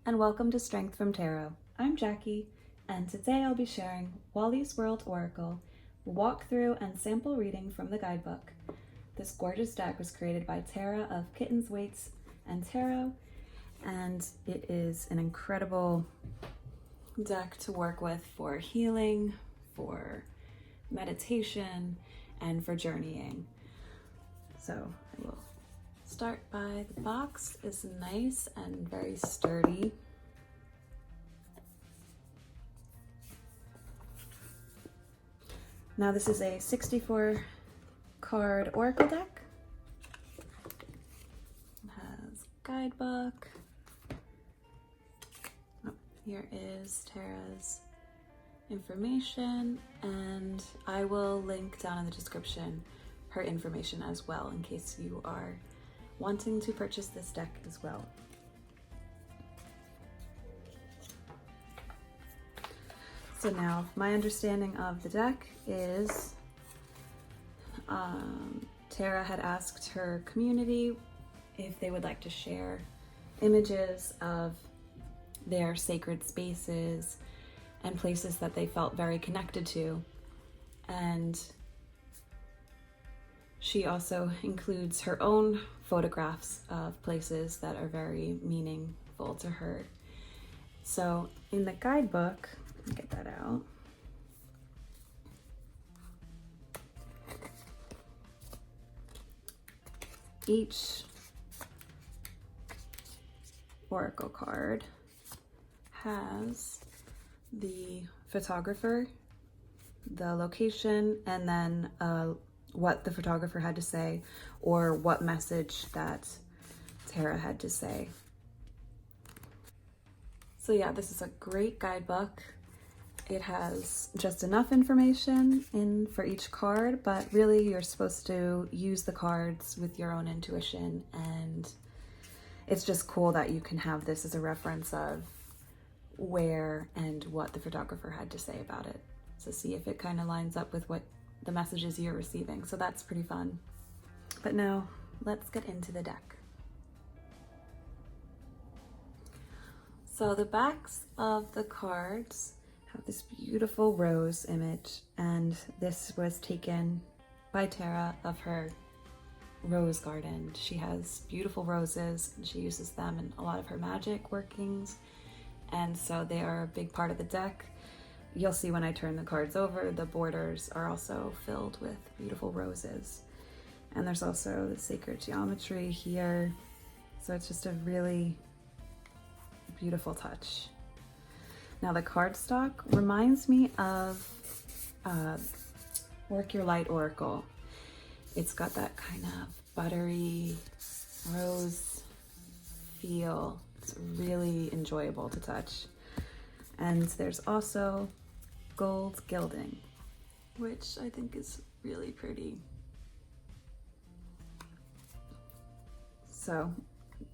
and welcome to Strength from Tarot. I'm Jackie, and today I'll be sharing Wally's World Oracle, walkthrough and sample reading from the guidebook. This gorgeous deck was created by Tara of Kittens, Weights, and Tarot, and it is an incredible deck to work with for healing, for meditation, and for journeying. So I will start by the box is nice and very sturdy. Now this is a 64 card oracle deck. It has guidebook. Oh, here is Tara's information, and I will link down in the description her information as well in case you are wanting to purchase this deck as well. So now my understanding of the deck is Tara had asked her community if they would like to share images of their sacred spaces and places that they felt very connected to, and she also includes her own photographs of places that are very meaningful to her. So in the guidebook, let me get that out. Each oracle card has the photographer, the location, and then what the photographer had to say or what message that Tara had to say. So yeah, this is a great guidebook. It has just enough information in for each card, but really you're supposed to use the cards with your own intuition, and it's just cool that you can have this as a reference of where and what the photographer had to say about it. So see if it kind of lines up with what the messages you're receiving. So that's pretty fun. But now let's get into the deck. So the backs of the cards have this beautiful rose image, and this was taken by Tara of her rose garden. She has beautiful roses and she uses them in a lot of her magic workings, and so they are a big part of the deck. You'll see when I turn the cards over, the borders are also filled with beautiful roses. And there's also the sacred geometry here. So it's just a really beautiful touch. Now the cardstock reminds me of Work Your Light Oracle. It's got that kind of buttery rose feel. It's really enjoyable to touch. And there's also gold gilding, which I think is really pretty. So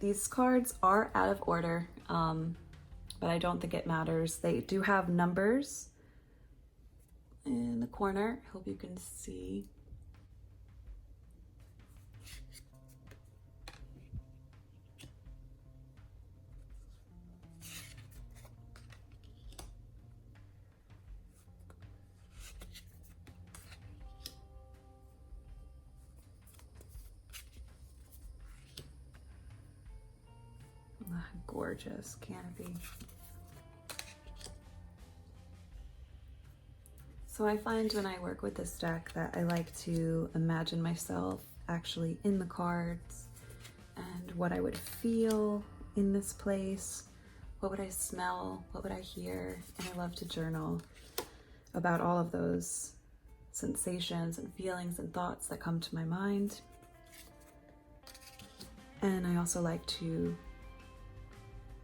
these cards are out of order, but I don't think it matters. They do have numbers in the corner. I hope you can see. Gorgeous canopy. So I find when I work with this deck that I like to imagine myself actually in the cards and what I would feel in this place, what would I smell, what would I hear, and I love to journal about all of those sensations and feelings and thoughts that come to my mind. And I also like to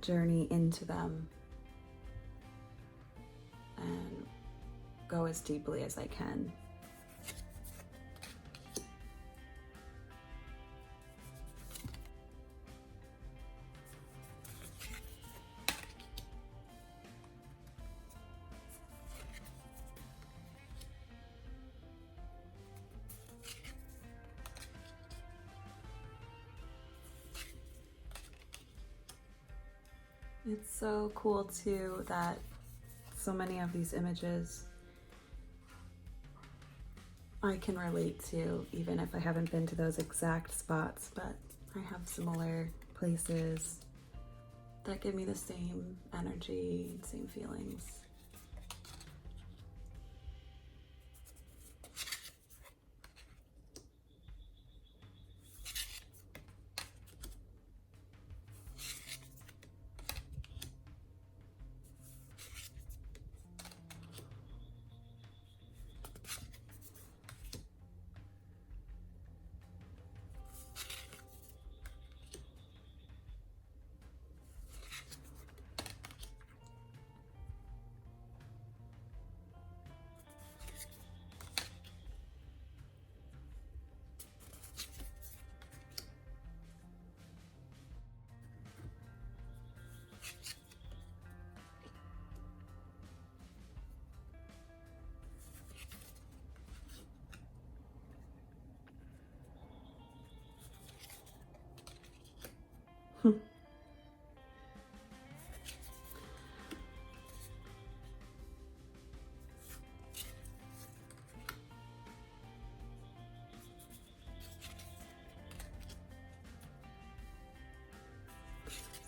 journey into them and go as deeply as I can. It's so cool too that so many of these images I can relate to, even if I haven't been to those exact spots, but I have similar places that give me the same energy, same feelings.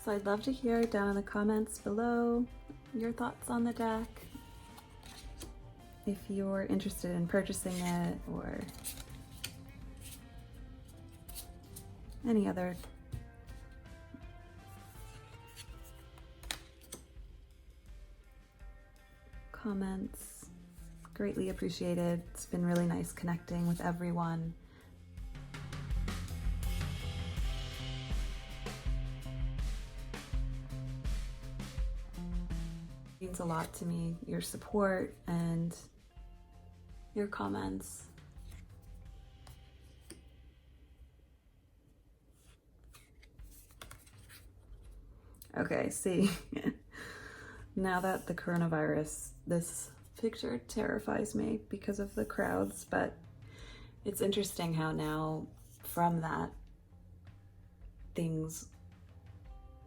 So I'd love to hear down in the comments below your thoughts on the deck. If you're interested in purchasing it or any other comments, greatly appreciated. It's been really nice connecting with everyone. It means a lot to me, your support and your comments. Okay, see, now that the coronavirus, this picture terrifies me because of the crowds, but it's interesting how now from that things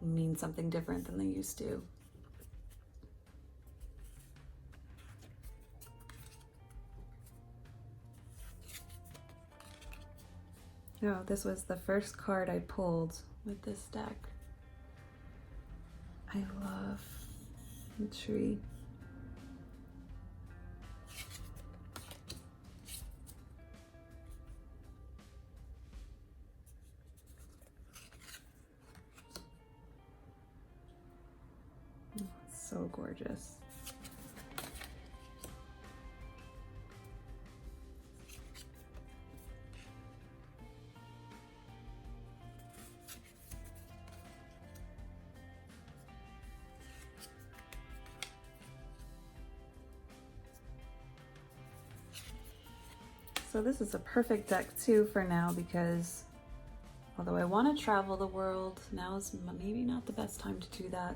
mean something different than they used to. Oh, this was the first card I pulled with this deck. I love the tree. It's so gorgeous. So this is a perfect deck too for now, because although I want to travel the world, now is maybe not the best time to do that.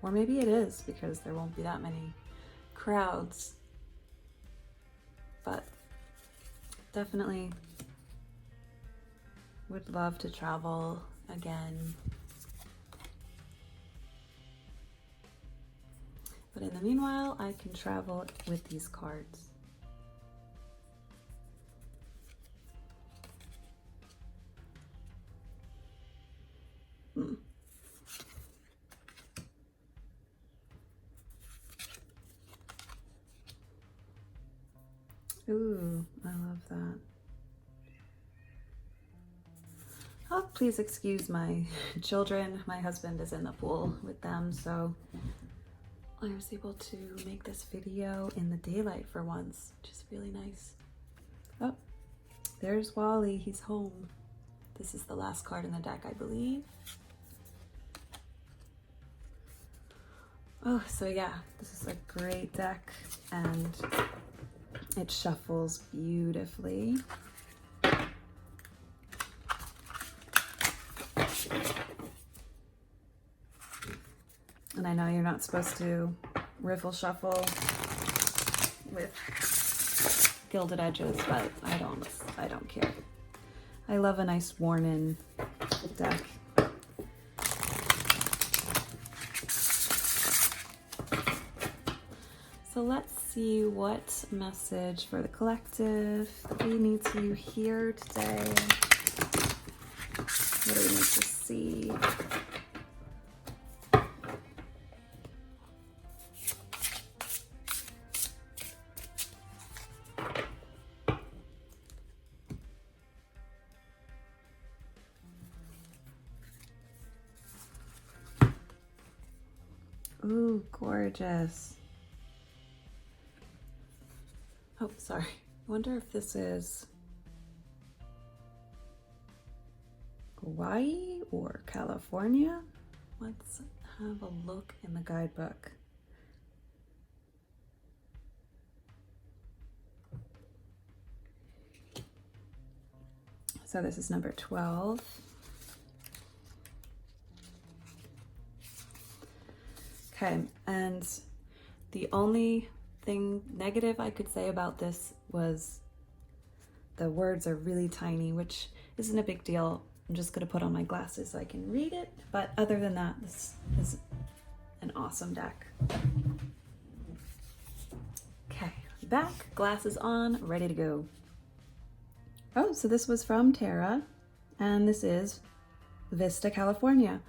Or maybe it is, because there won't be that many crowds. But definitely would love to travel again. But in the meanwhile, I can travel with these cards. Ooh, I love that. Oh, please excuse my children. My husband is in the pool with them, so I was able to make this video in the daylight for once, which is really nice. Oh, there's Wally. He's home. This is the last card in the deck, I believe. Oh, so yeah, this is a great deck, and it shuffles beautifully. And I know you're not supposed to riffle shuffle with gilded edges, but I don't care. I love a nice worn-in deck. So let's see what message for the collective we need to hear today. What do we need to see? Ooh, gorgeous. Oh, sorry. I wonder if this is Hawaii or California? Let's have a look in the guidebook. So this is number 12. Okay, and the only thing negative I could say about this was the words are really tiny, which isn't a big deal. I'm just gonna put on my glasses so I can read it. But other than that, this is an awesome deck. Okay, back, glasses on, ready to go. Oh, so this was from Tara, and this is Vista, California.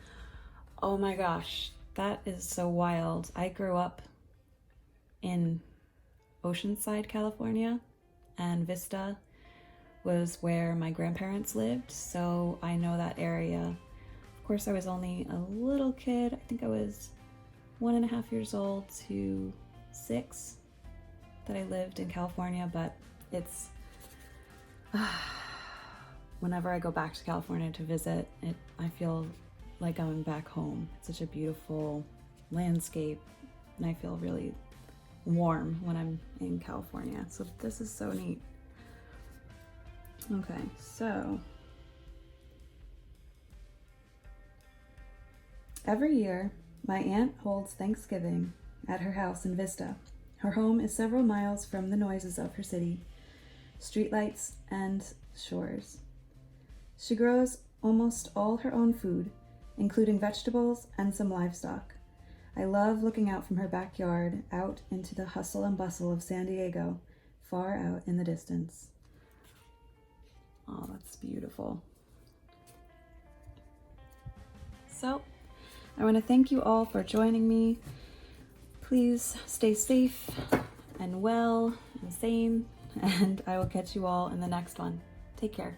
Oh my gosh, that is so wild. I grew up in Oceanside, California, and Vista was where my grandparents lived, so I know that area. Of course, I was only a little kid. I think I was 1.5 years old to 6 that I lived in California, but it's whenever I go back to California to visit, I feel like I'm back home. It's such a beautiful landscape, and I feel really warm when I'm in California. So this is so neat. Okay, so every year, my aunt holds Thanksgiving at her house in Vista. Her home is several miles from the noises of her city, streetlights, and shores. She grows almost all her own food, including vegetables and some livestock. I love looking out from her backyard out into the hustle and bustle of San Diego, far out in the distance. Oh, that's beautiful. So, I want to thank you all for joining me. Please stay safe and well and sane, and I will catch you all in the next one. Take care.